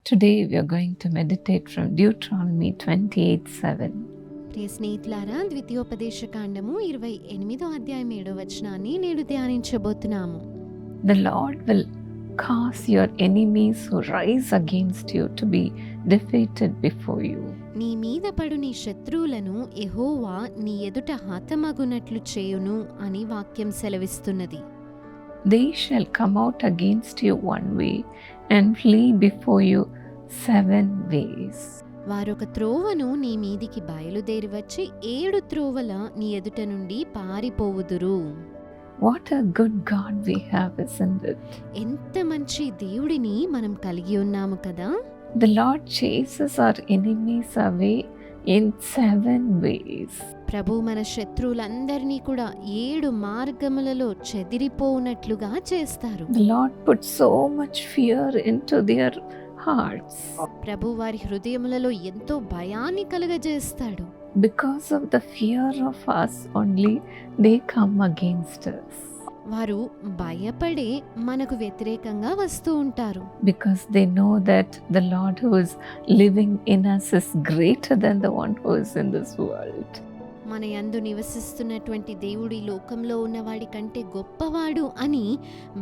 Today we are going to meditate from Deuteronomy 28:7. ప్రియ స్నేహితులారా, ద్వితీయోపదేశకాండము 28 నేడు ధ్యానించబోతున్నాము. The Lord will cause your enemies who rise against you to be defeated before you. నీ మీద పడు నీ శత్రువులను యెహోవా నీ ఎదుట హతమగునట్లు చేయును అని వాక్యం సెలవిస్తున్నది. They shall come out against you one way and flee before you 7 ways. వారొక త్రోవను నీ మీదికి బయలుదేరి వచ్చి 7 త్రోవల నీ ఎదుట నుండి పారిపోవుదురు. What a good God we have, isn't it? ఎంత మంచి దేవుడిని మనం కలిగి ఉన్నాము కదా. The Lord chases our enemies away in 7 ways. ప్రభు మన శత్రువులందరినీ కూడా 7 మార్గములలో చెదిరిపోవునట్లుగా చేస్తారు. The Lord put so much fear into their hearts. ప్రభు వారి హృదయములలో ఎంతో భయాన్ని కలుగజేస్తాడు. Because of the fear of us only, they come against us. వారు భయపడే మనకు వ్యతిరేకంగా వస్తూ ఉంటారు. Because they know that the Lord who is living in us is greater than the one who is in this world. మన యందు నివసిస్తున్నటువంటి దేవుడు ఈ లోకంలో ఉన్నవాడి కంటే గొప్పవాడు అని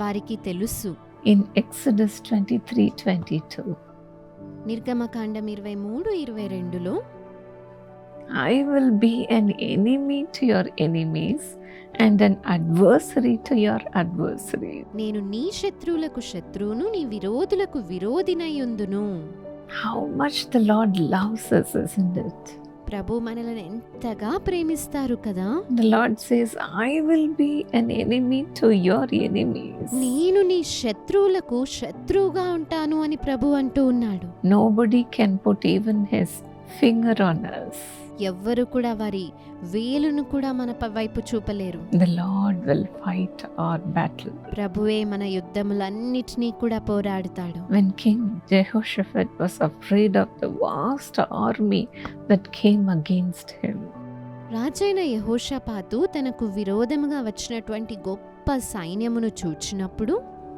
వారికి తెలుసు. In Exodus 23:22, నిర్గమకాండం 23:22లో I will be an enemy to your enemies and an adversary to your adversaries. నేను నీ శత్రువులకు శత్రువును, నీ విరోధులకు విరోధినయుందును. How much the Lord loves us, isn't it? ప్రభు మనలను ఎంతగా ప్రేమిస్తారు కదా. The Lord says, I will be an enemy to your enemies. నేను నీ శత్రువులకు శత్రువుగా ఉంటాను అని ప్రభు అంటూ ఉన్నాడు. Nobody can put even his finger on us. ఎవ్వరు కూడా వారి వేలును కూడా మన వైపు చూపలేరు. The Lord will fight our battle. ప్రభువే మన యుద్ధములన్నిటినీ కూడా పోరాడుతాడు. When King Jehoshaphat was afraid of the vast army that came against him, రాజైన యెహోషాపాతు తనకు విరోధముగా వచ్చినటువంటి గొప్ప సైన్యమును చూచినప్పుడు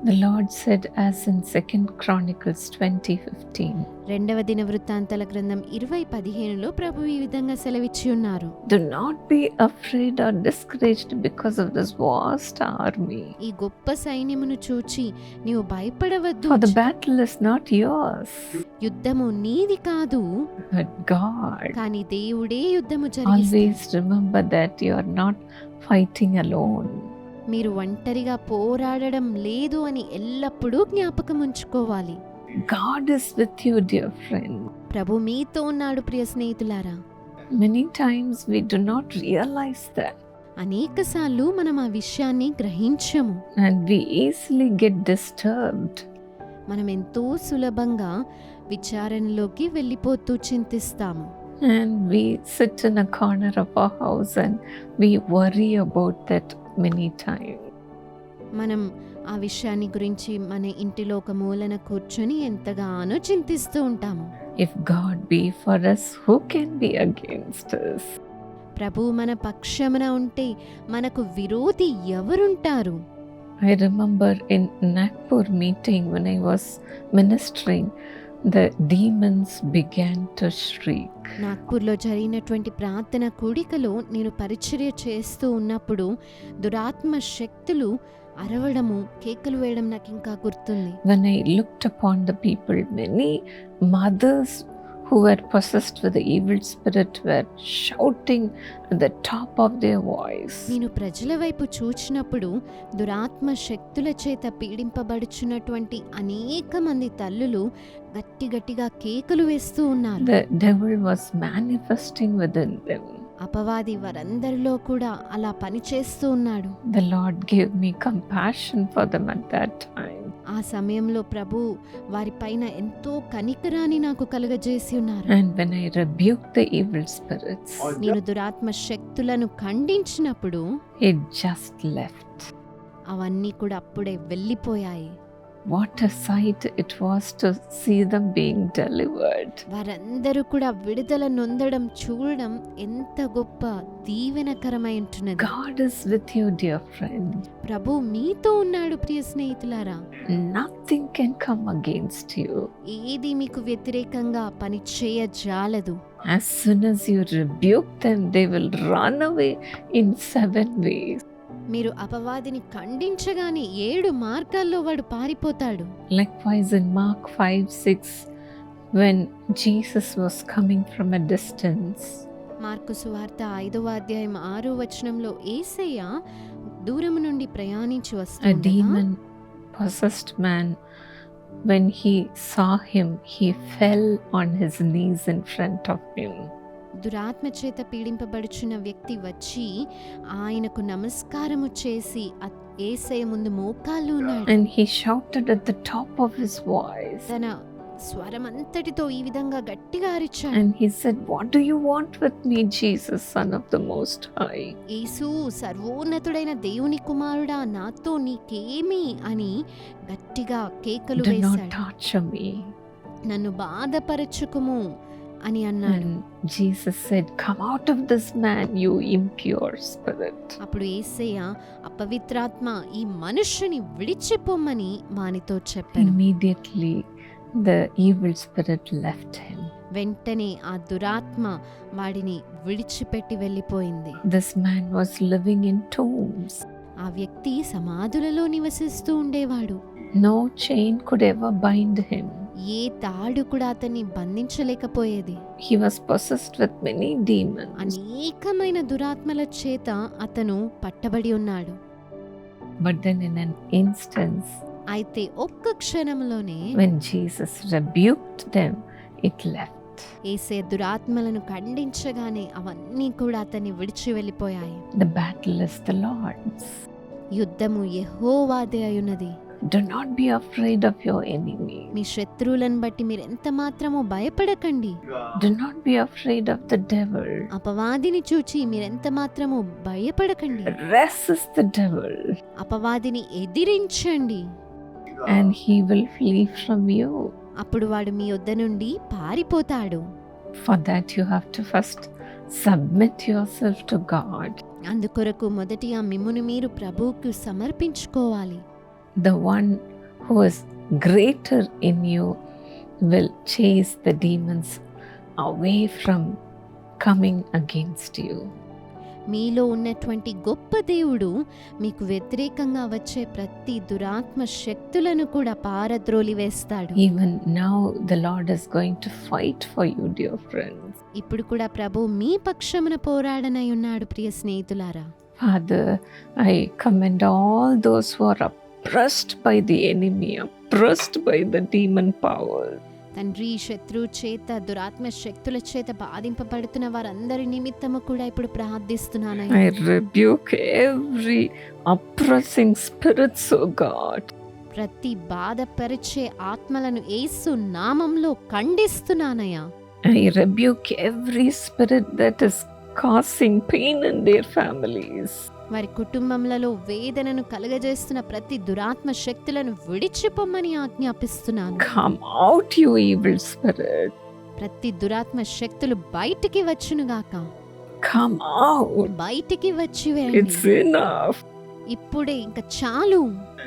the Lord said, as in 2 Chronicles 20:15, రెండవ దినవృత్తాంతాల గ్రంథం 20:15లో ప్రభు ఈ విధంగా సెలవిచ్చి ఉన్నారు. do not be afraid or discouraged because of this vast army. ఈ గొప్ప సైన్యమును చూచి నీవు భయపడవద్దు. For the battle is not yours, యుద్ధము నీది కాదు, but God. కానీ దేవుడే యుద్ధము జరిగిస్తాడు. Always remember that you are not fighting alone. మీరు ఒంటరిగా పోరాడడం లేదు అని ఎల్లప్పుడూ జ్ఞాపకం ఉంచుకోవాలి. God is with you, dear friend. ప్రభు మీతో ఉన్నాడు ప్రియ స్నేహితులారా. Many times we do not realize that, అనేకసార్లు మనం ఆ విషయాన్ని గ్రహించము. and we easily get disturbed. మనం ఎంతో సులభంగా విచారణలోకి వెళ్ళిపోతూ చింతిస్తాము. And we sit in a corner of our house and we worry about that many times. మనం ఆ విషయాన్ని గురించి మన ఇంటిలో ఒక మూలన కూర్చొని ఎంతగానో చింతిస్తూ ఉంటాము. If God be for us, who can be against us? ప్రభు మన పక్షమున ఉంటే మనకు విరోధి ఎవరుంటారు? I remember in Nagpur meeting when I was ministering, the demons began to shriek. నాగ్పూర్లో జరిగినటువంటి ప్రార్థన కూడికలో నేను పరిచర్య చేస్తూ ఉన్నప్పుడు దురాత్మ శక్తులు అరవడము, కేకలు వేయడం నాకు ఇంకా గుర్తుంది. When I looked upon the people, many mothers who were possessed with the evil spirit were shouting at the top of their voice. నేను ప్రజల వైపు చూచినప్పుడు దురాత్మ శక్తుల చేత పీడింపబడుచున్నటువంటి అనేక మంది తల్లులు గట్టిగా కేకలు వేస్తూ ఉన్నారు. The devil was manifesting within them. అపవాది వారందరిలో కూడా అలా పనిచేస్తూ ఉన్నాడు. The Lord gave me compassion for them at that time. ఆ సమయంలో ప్రభు వారి పైన ఎంతో కనికరాన్ని నాకు కలుగజేసి ఉన్నారు. And when I rebuked the evil spirits, నేను దురాత్మ శక్తులను ఖండించినప్పుడు it just left. అవన్నీ కూడా అప్పుడే వెళ్ళిపోయాయి. What a sight it was to see them being delivered. వారందరూ కూడా విడుదల నొందడం చూడడం ఎంత గొప్ప దీవెనకరమై ఉంటున్నది. God is with you, dear friend. ప్రభు మీతో ఉన్నాడు ప్రియ స్నేహితులారా. Nothing can come against you. ఏది మీకు వ్యతిరేకంగా పని చేయజాలదు. As soon as you rebuke them, they will run away in 7 ways. మీరు అపవాదిని ఖండించగానే 7 మార్గాల్లో వాడు పారిపోతాడు. Likewise in Mark 5:6, when Jesus was coming from a distance, mark సువార్త 5వ అధ్యాయం 6వ వచనంలో యేసయ్య దూరం నుండి ప్రయాణించి a వస్తుండగా demon possessed man, when he saw him, he fell on his knees in front of him. దురాత్మ చేత పీడింపబడుచున్న వ్యక్తి వచ్చి ఆయనకు నమస్కారము చేసి యేసయ్య ముందు మోకాళ్ళు ఉన్నాడు. And he shouted at the top of his voice. తన స్వరమంతటితో ఈ విధంగా గట్టిగా అరిచాడు. And he said, "What do you want with me, Jesus, Son of the Most High?" యేసు సర్వోన్నతుడైన దేవుని కుమారుడా, నాతో నీకేమి అని గట్టిగా కేకలు Do not వేశాడు. torture me. నన్ను బాధపరచుకుము అని అన్నాడు. And Jesus said, "Come out of this man, you impure spirit." అప్పుడు యేసయ్య అపవిత్రాత్మ ఈ మనుష్యుని విడిచిపోమ్మని వానితో చెప్పాను. Immediately the evil spirit left him. వెంటనే ఆ దురాత్మ వాడిని విడిచిపెట్టి వెళ్ళిపోయింది. This man was living in tombs. ఆ వ్యక్తి సమాధులలో నివసిస్తూ ఉండేవాడు. No chain could ever bind him. ఏ తాడు కూడా అతన్ని బంధించలేకపోయేది. He was possessed with many demons. అనేకమైన దురాత్మల చేత అతను పట్టబడి ఉన్నాడు. But then in an instance, అయితే ఒక్క క్షణంలోనే when Jesus rebuked them, it left. యేసయ్య దురాత్మలను ఖండించగానే అవన్నీ కూడా అతన్ని విడిచి వెళ్ళిపోయాయి. The battle is the Lord's. యుద్ధము యెహోవాదే అయున్నది. Do not be afraid of your enemy. మీ శత్రువులను బట్టి మీరెంత మాత్రమో భయపడకండి. Do not be afraid of the devil. అపవాదిని చూచి మీరెంత మాత్రము భయపడకండి. Resist the devil, అపవాదిని ఎదిరించండి, and he will flee from you. అప్పుడు వాడు మీ యొద్ద నుండి పారిపోతాడు. For that you have to first submit yourself to God. అందుకొరకు మొదటిగా మిమ్మును మీరు ప్రభువుకు సమర్పించుకోవాలి. The one who is greater in you will chase the demons away from coming against you. మీలో ఉన్నటువంటి గొప్ప దేవుడు మీకు వ్యతిరేకంగా వచ్చే ప్రతి దురాత్మ శక్తులను కూడా పారద్రోలి వేస్తాడు. Even now the Lord is going to fight for you, dear friends. ఇప్పుడు కూడా ప్రభు మీ పక్షమున పోరాడనై ఉన్నాడు. ప్రియ స్నేహితులారా, Father, I commend all those who are oppressed by the enemy, oppressed by the demon power. తండ్రి, శత్రు చేత దురాత్మ శక్తుల చేత బాధింపబడుతున్న వారందరి నిమిత్తము కూడా ఇప్పుడు ప్రార్థిస్తున్నాను. I rebuke every oppressing spirits, O God. ప్రతి బాధపరిచే ఆత్మలను యేసు నామంలో ఖండిస్తున్నానయ్యా. I rebuke every spirit that is causing pain in their families. వారి కుటుంబములలో వేదనను కలుగజేస్తున్న ప్రతి దురాత్మ శక్తులను విడిచిపోమ్మని ఆజ్ఞాపిస్తున్నాను. Come out, you evil spirit. ప్రతి దురాత్మ శక్తులు బయటికి వచ్చునుగాక. Come out. బయటికి వచ్చి It's వేయండి. enough. ఇప్పుడే ఇంకా చాలు.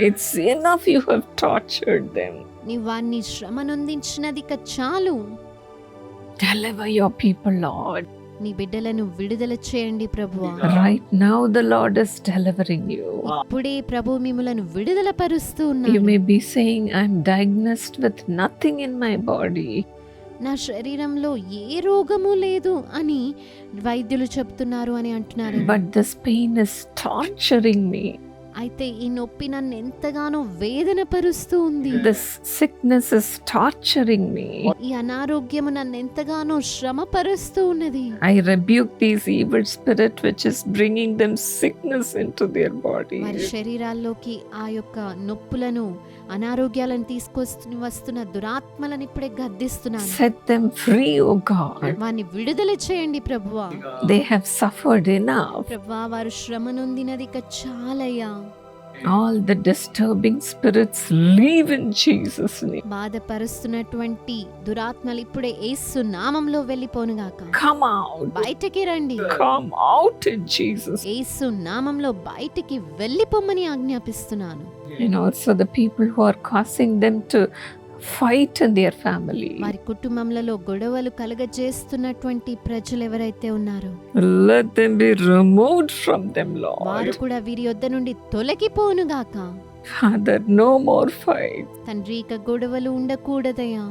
It's enough. You have tortured them. నీ వారిని శ్రమ నొందించినది ఇక చాలు. Deliver your people, Lord. నీ బిడ్డలను విడుదల చేయండి ప్రభువా. Right now the Lord is delivering you. ఇప్పుడే ప్రభు మిమ్ములను విడుదల పరుస్తూ You ఉన్నాడు. may be saying, I'm diagnosed with nothing in my body. నా శరీరంలో ఏ రోగము లేదు అని వైద్యులు చెప్తున్నారు అని అంటున్నారు. But this pain is torturing me. అయితే ఈ నొప్పి నన్ను ఎంతగానో వేదన పరుస్తూ ఉంది. This sickness is torturing me. ఈ అనారోగ్యము నన్ను ఎంతగానో శ్రమ పరుస్తూ ఉన్నది. I rebuke these evil spirit which is bringing them sickness into their body. వారి శరీరాల్లోకి ఆ యొక్క నొప్పులను, అనారోగ్యాలను వస్తున్న దురాత్మలను ఇప్పుడే గద్దిస్తున్నాను. Set them free, O God. వారిని విడుదల చేయండి ప్రభువా. They have suffered enough. ప్రభువా, వారు శ్రమ నొందినది ఇక చాలయ్యా. All the disturbing spirits leave in Jesus' name. బాధపరుస్తున్నటువంటి దురాత్మలు ఇప్పుడే యేసు నామంలో వెళ్ళిపోనుగాక. Come out. బయటికి రండి. Come out in Jesus. యేసు నామంలో బయటికి వెళ్ళిపోమని ఆజ్ఞాపిస్తున్నాను. and also the people who are causing them to fight in their family. వారి కుటుంబంలో గొడవలు కలగజేస్తున్నటువంటి ప్రజలు ఎవరైతే ఉన్నారో Let them be removed from them, వారు Lord. కూడా వీరి యొద్ద నుండి తొలగిపోనుగాక. Father, no more fight, తండ్రి, ఇక గొడవలు ఉండకూడదయ్యా.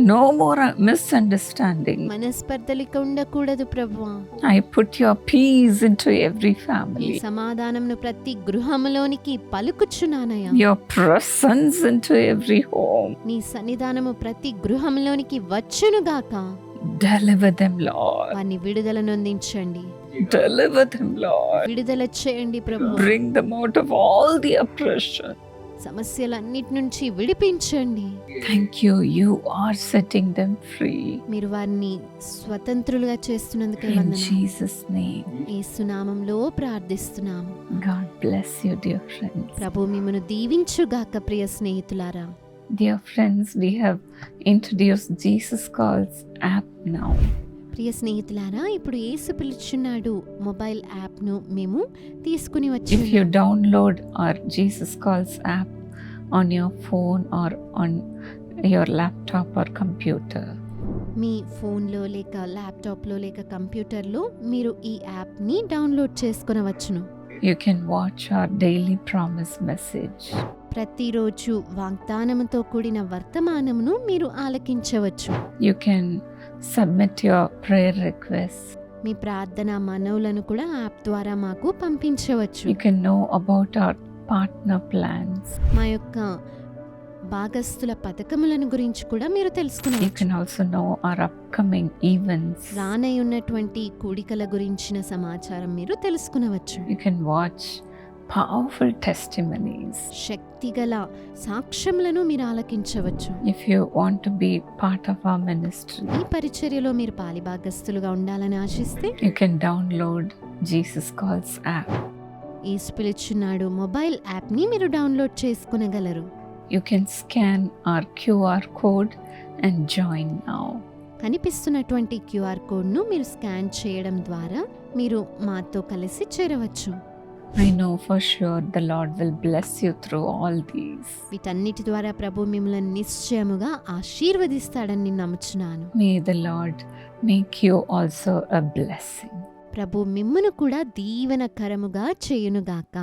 no more misunderstanding. మనస్పర్ధలు ఇక ఉండకూడదు ప్రభువా. I put your peace into every ఈ family, సమాధానంను ప్రతి గృహములోనికి పలుకుచున్నానయ్యా. your presence into every home. నీ సన్నిధానము ప్రతి గృహంలోనికి వచ్చునుగాక. Deliver them, Lord. వారిని విడుదల నొందించండి, Deliver them, Lord. విడుదల చేయండి ప్రభు. Bring them out of all the oppression. సమస్యలన్నిటి నుంచి విడిపించండి. Thank you. You are setting them free. మీరు వారిని స్వతంత్రులుగా చేస్తున్నందుకే In వందనాలు. Jesus' name. యేసు నామములో ప్రార్థిస్తున్నాము. God bless you, dear friends. ప్రభు మిమ్మను దీవించుగాక. ప్రియ స్నేహితులారా, Dear friends, we have introduced Jesus Calls app now. ప్రియ స్నేహితులారా, ఇప్పుడు యేసు పిలుచున్నాడు మొబైల్ యాప్ను మేము తీసుకుని వచ్చి If you download our Jesus Calls app on your phone or on your laptop or computer, మీ ఫోన్లో లేక ల్యాప్టాప్లో లేక కంప్యూటర్లో మీరు ఈ యాప్ని download చేసుకునవచ్చును. you can watch our daily promise message. ప్రతిరోజు వాగ్దానముతో కూడిన వర్తమానమును మీరు ఆలకించవచ్చు. You can submit your prayer requests. మీ ప్రార్థన మనవులను కూడా యాప్ ద్వారా మాకు పంపించవచ్చు. You can know about our partner plans. మా యొక్క భాగస్థుల పథకములను గురించి కూడా మీరు You తెలుసుకునవచ్చు. can also know our upcoming events. రానై ఉన్నటువంటి కూడికల గురించిన సమాచారం మీరు తెలుసుకునవచ్చు. You can watch powerful testimonies. శక్తిగల సాక్ష్యములను మీరు ఆలకించవచ్చు. If you want to be part of our ministry, ఈ పరిచర్యలో మీరు పాలిభాగస్తులుగా ఉండాలని ఆశిస్తే you can download Jesus Calls app. Yesu పిలుచున్నాడు మొబైల్ యాప్ని మీరు డౌన్లోడ్ చేసుకునగలరు. You can scan our QR code and join now. కనిపిస్తున్నటువంటి క్యూఆర్ కోడ్ను మీరు స్కాన్ చేయడం ద్వారా మీరు మాతో కలిసి చేరవచ్చు. I know for sure the Lord will bless you through all these. వీటన్నిటి ద్వారా ప్రభు మిమ్మల్ని నిశ్చయముగా ఆశీర్వదిస్తాడని నమ్ముచున్నాను. May the Lord make you also a blessing. ప్రభు మిమ్మును కూడా దీవెనకరముగా చేయునుగాక.